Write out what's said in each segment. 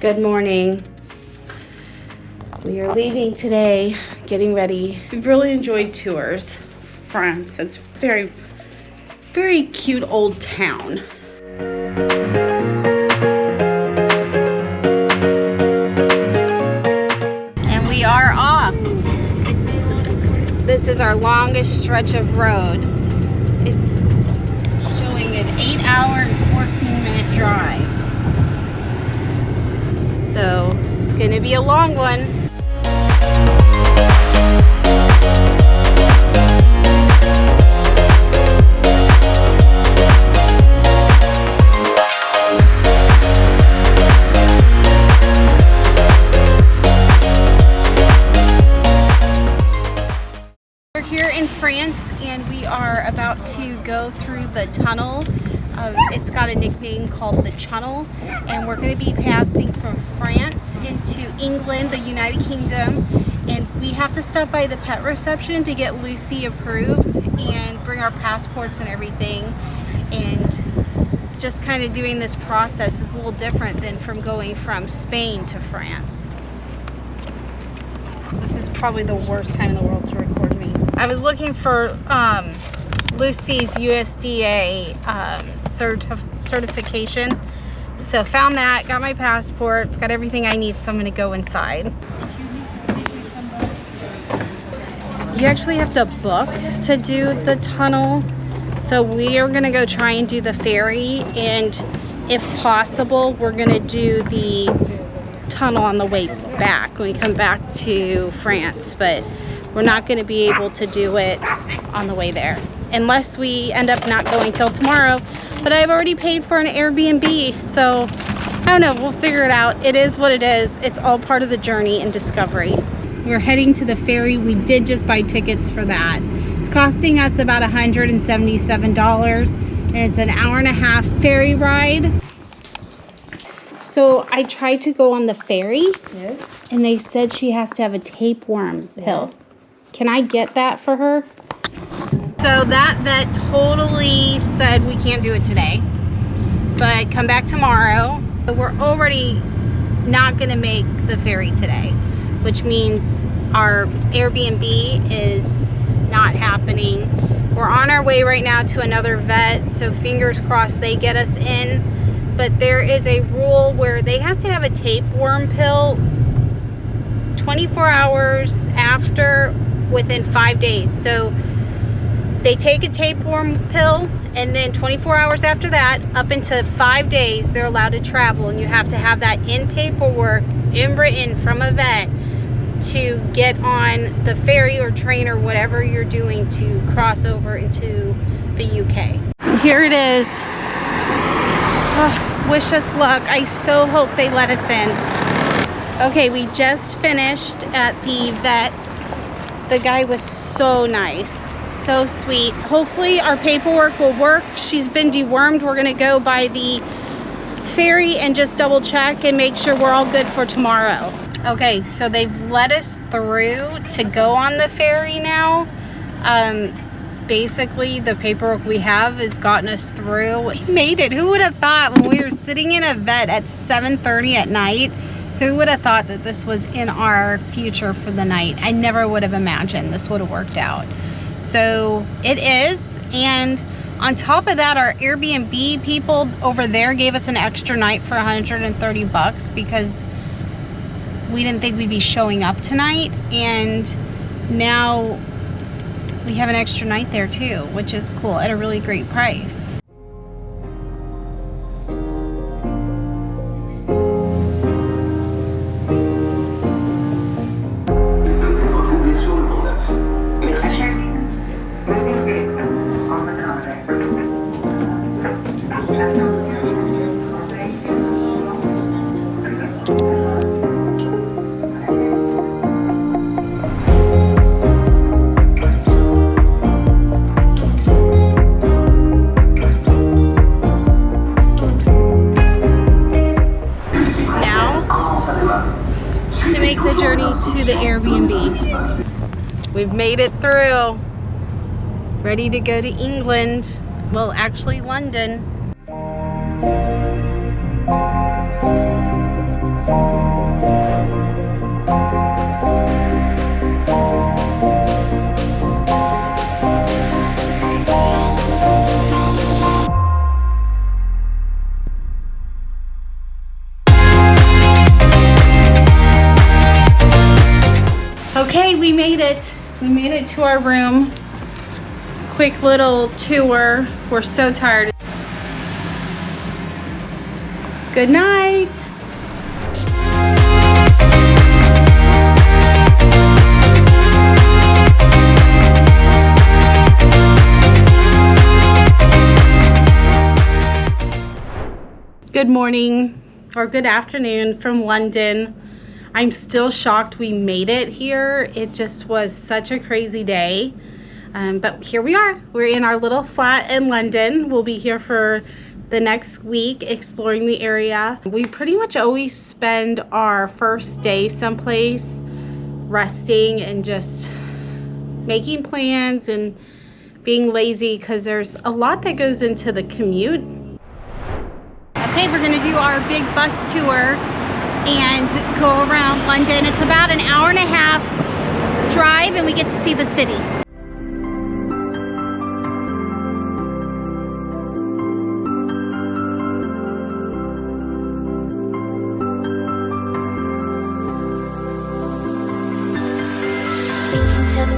Good morning. We are leaving today, getting ready. We've really enjoyed tours. France, it's very, very cute old town. And we are off. This is our longest stretch of road. It's showing an 8-hour and 14-minute drive. So it's gonna be a long one. We're here in France and we are about to go through the tunnel. It's got a nickname called the Channel, and we're going to be passing from France into England, the United Kingdom, and we have to stop by the pet reception to get Lucy approved and bring our passports and everything. And it's just kind of doing this process is a little different than from going from Spain to France. This is probably the worst time in the world to record me. I was looking for Lucy's USDA certification, so found that, got my passport, it's got everything I need, so I'm gonna go inside. You actually have to book to do the tunnel, so we are gonna go try and do the ferry, and if possible we're gonna do the tunnel on the way back when we come back to France, but we're not going to be able to do it on the way there unless we end up not going till tomorrow. But I've already paid for an Airbnb, so I don't know, we'll figure it out. It is what it is. It's all part of the journey and discovery. We're heading to the ferry. We did just buy tickets for that. It's costing us about $177, and it's an hour-and-a-half ferry ride. So I tried to go on the ferry, yes, and they said she has to have a tapeworm pill. Yes. Can I get that for her? So that vet totally said we can't do it today, but come back tomorrow. We're already not gonna make the ferry today, which means our Airbnb is not happening. We're on our way right now to another vet, so fingers crossed they get us in. But there is a rule where they have to have a tapeworm pill 24 hours after, within 5 days. So they take a tapeworm pill, and then 24 hours after that, up into 5 days, they're allowed to travel, and you have to have that in paperwork, in written from a vet, to get on the ferry or train or whatever you're doing to cross over into the UK. Here it is. Oh, wish us luck. I so hope they let us in. Okay, we just finished at the vet. The guy was so nice, so sweet. Hopefully our paperwork will work. She's been dewormed. We're gonna go by the ferry and just double check and make sure we're all good for tomorrow. Okay, so they've let us through to go on the ferry now. Basically the paperwork we have has gotten us through. We made it. Who would have thought when we were sitting in a vet at 7:30 at night, who would have thought that this was in our future for the night? I never would have imagined this would have worked out. So it is, and on top of that, our Airbnb people over there gave us an extra night for $130 because we didn't think we'd be showing up tonight, and now we have an extra night there too, which is cool, at a really great price. To the Airbnb. We've made it through. Ready to go to England. Well, actually London. We made it to our room. Quick little tour. We're so tired. Good night. Good morning or good afternoon from London. I'm still shocked we made it here. It just was such a crazy day. But here we are. We're in our little flat in London. We'll be here for the next week exploring the area. We pretty much always spend our first day someplace resting and just making plans and being lazy because there's a lot that goes into the commute. Okay, we're gonna do our big bus tour and go around London. It's about an hour and a half drive and we get to see the city.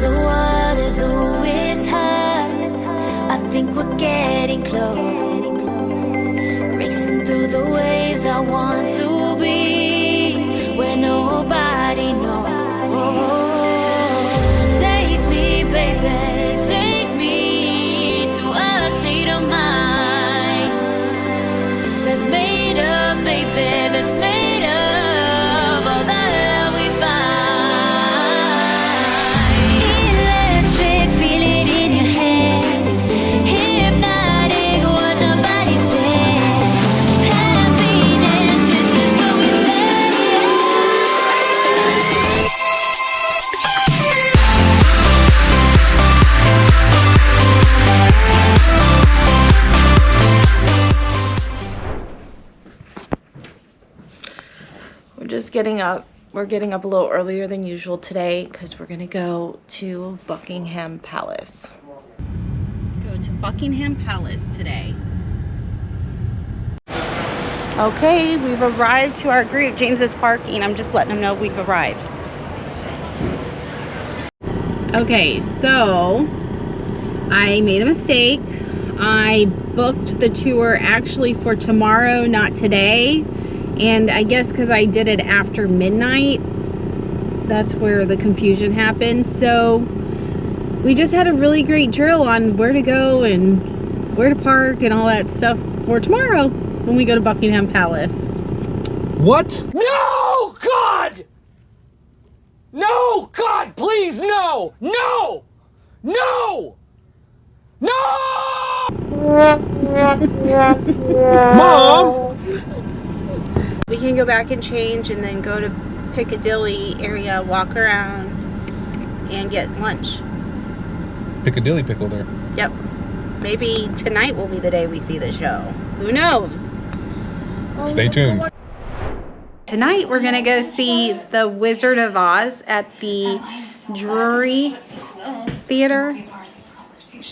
The water's always high. I think we're getting close. Racing through the waves, I want to be where nobody knows. Take me, baby, take me to a state of mind that's made up, baby, that's made of all that we find. Electric, feel it in your hands. Hypnotic, watch our bodies dance. Happiness, this is where we stay. We're just getting up. We're getting up a little earlier than usual today because we're gonna go to Buckingham Palace. Go to Buckingham Palace today. Okay, we've arrived to our group. James is parking. I'm just letting him know we've arrived. Okay, so I made a mistake. I booked the tour actually for tomorrow, not today. And I guess because I did it after midnight, that's where the confusion happened. So we just had a really great drill on where to go and where to park and all that stuff for tomorrow when we go to Buckingham Palace. What? No, God! No, God, please, no! No! No! No! Mom! We can go back and change and then go to Piccadilly area, walk around and get lunch. Piccadilly pickle there. Yep. Maybe tonight will be the day we see the show. Who knows? Stay tuned. Tonight we're gonna go see The Wizard of Oz at the Drury Theater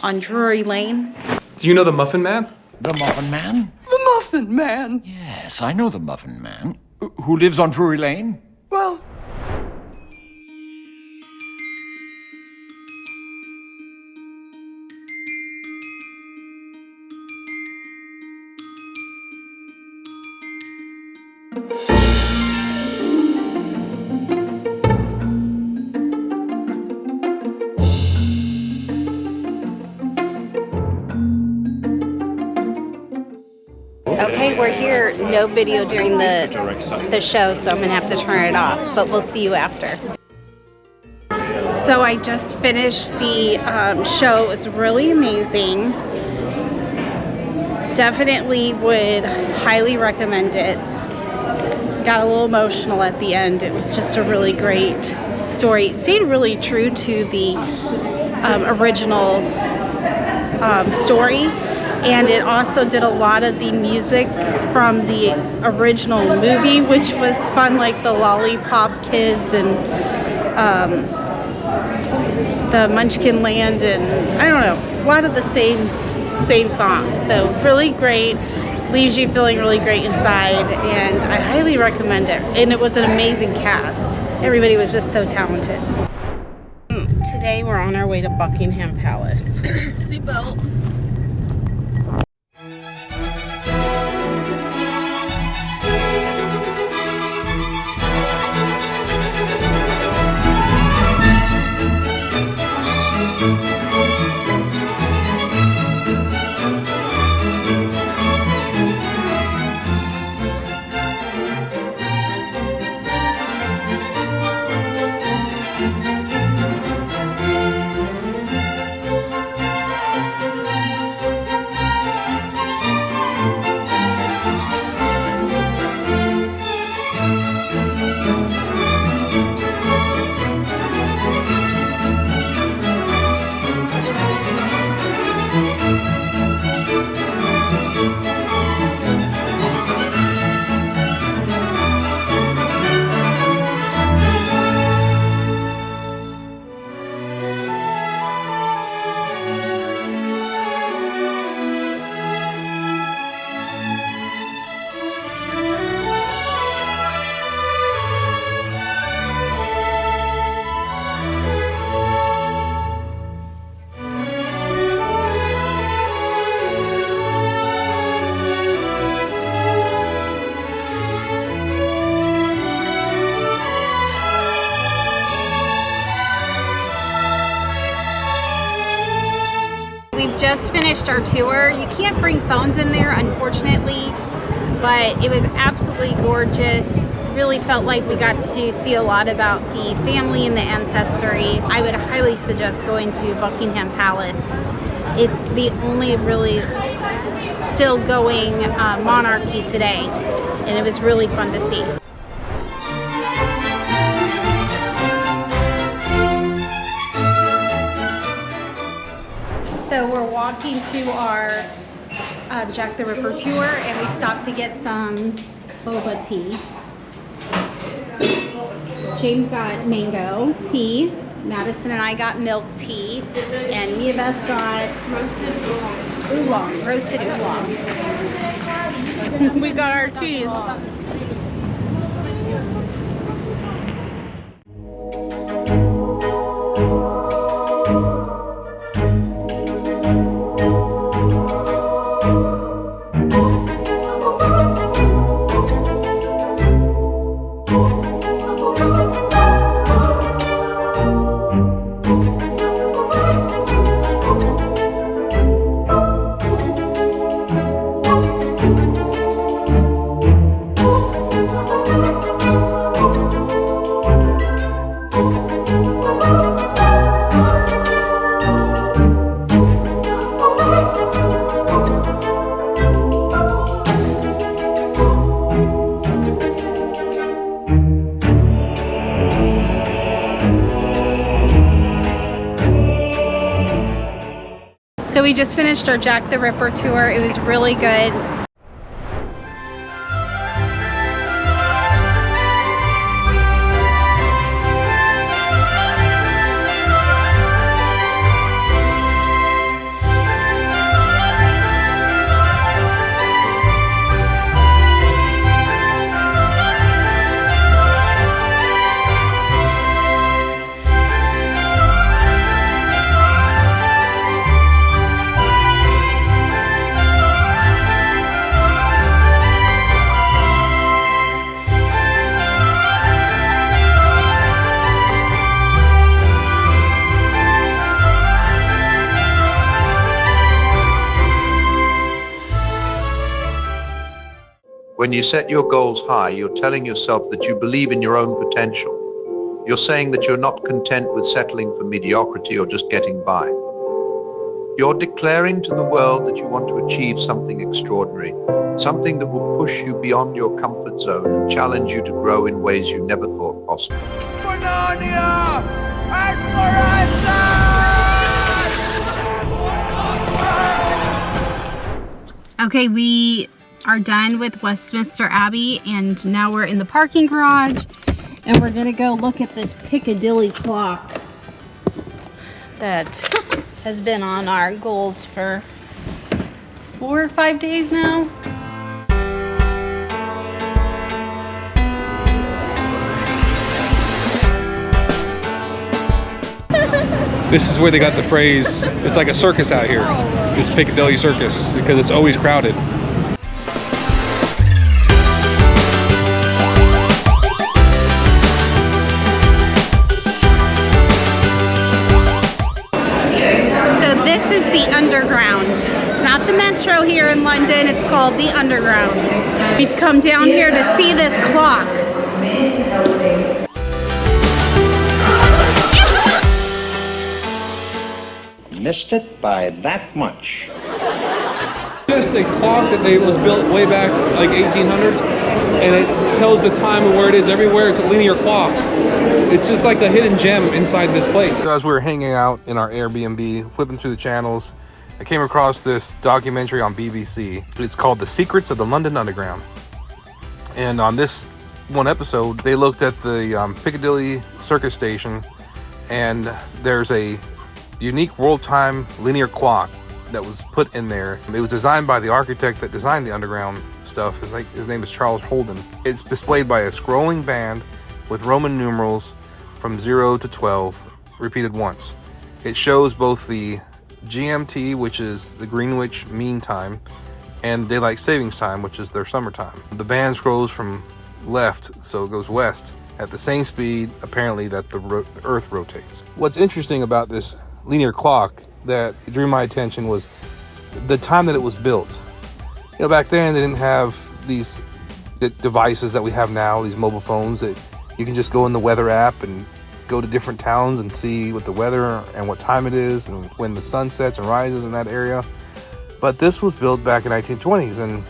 on Drury Lane. Do you know the Muffin Man? The Muffin Man? The Muffin Man? Yes, I know the Muffin Man. Who lives on Drury Lane? Well, Okay, we're here. No video during the show, so I'm gonna have to turn it off. But we'll see you after. So I just finished the show. It was really amazing. Definitely would highly recommend it. Got a little emotional at the end. It was just a really great story. It stayed really true to the original story. And it also did a lot of the music from the original movie, which was fun, like the Lollipop Kids and the Munchkin Land, and I don't know, a lot of the same songs. So really great, leaves you feeling really great inside, and I highly recommend it. And it was an amazing cast. Everybody was just so talented. Today we're on our way to Buckingham Palace. Seatbelt. We've just finished our tour. You can't bring phones in there, unfortunately, but it was absolutely gorgeous. Really felt like we got to see a lot about the family and the ancestry. I would highly suggest going to Buckingham Palace. It's the only really still going monarchy today, and it was really fun to see. So we're walking to our Jack the Ripper tour, and we stopped to get some boba tea. James got mango tea, Madison and I got milk tea, and Mia Beth got roasted oolong. We got our teas. So we just finished our Jack the Ripper tour. It was really good. When you set your goals high, you're telling yourself that you believe in your own potential. You're saying that you're not content with settling for mediocrity or just getting by. You're declaring to the world that you want to achieve something extraordinary, something that will push you beyond your comfort zone and challenge you to grow in ways you never thought possible. Okay, we are done with Westminster Abbey, and now we're in the parking garage, and we're gonna go look at this Piccadilly clock that has been on our goals for 4 or 5 days now. This is where they got the phrase, it's like a circus out here. It's Piccadilly Circus, because it's always crowded. So this is the Underground. It's not the Metro here in London, it's called the Underground. We've come down here to see this clock. Missed it by that much. Just a clock that was built way back like 1800s, and it tells the time and where it is everywhere. It's a linear clock. It's just like a hidden gem inside this place. So as we were hanging out in our Airbnb, flipping through the channels, I came across this documentary on BBC. It's called The Secrets of the London Underground. And on this one episode, they looked at the Piccadilly Circus station, and there's a unique world time linear clock that was put in there. It was designed by the architect that designed the underground stuff. His name is Charles Holden. It's displayed by a scrolling band with Roman numerals from 0 to 12 repeated once. It shows both the GMT, which is the Greenwich Mean Time, and daylight savings time, which is their summertime. The band scrolls from left, so it goes west at the same speed apparently that the Earth rotates. What's interesting about this linear clock that drew my attention was the time that it was built. You know, back then they didn't have these devices that we have now, these mobile phones that you can just go in the weather app and go to different towns and see what the weather and what time it is and when the sun sets and rises in that area. But this was built back in the 1920s, and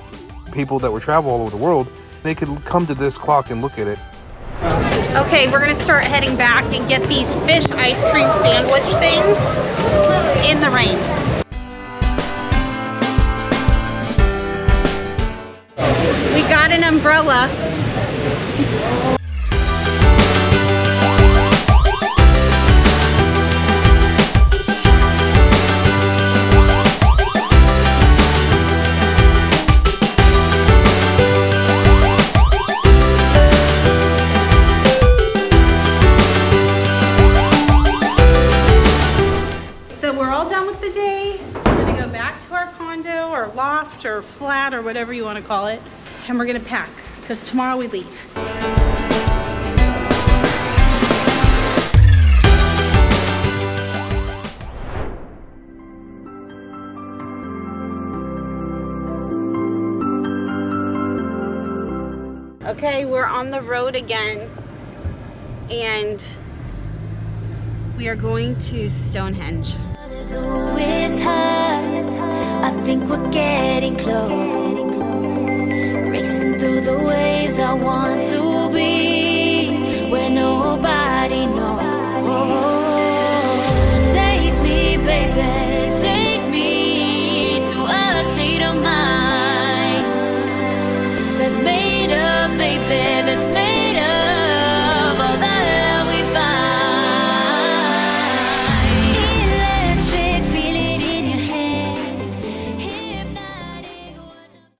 people that would travel all over the world, they could come to this clock and look at it. Okay, we're gonna start heading back and get these fish ice cream sandwich things in the rain. We got an umbrella. Loft or flat or whatever you want to call it, and we're gonna pack because tomorrow we leave. Okay, we're on the road again, and we are going to Stonehenge. There's always her. I think we're getting close. Racing through the waves, I want to be where nobody knows. Take me, baby, take me to a state of mind that's made up, baby, that's made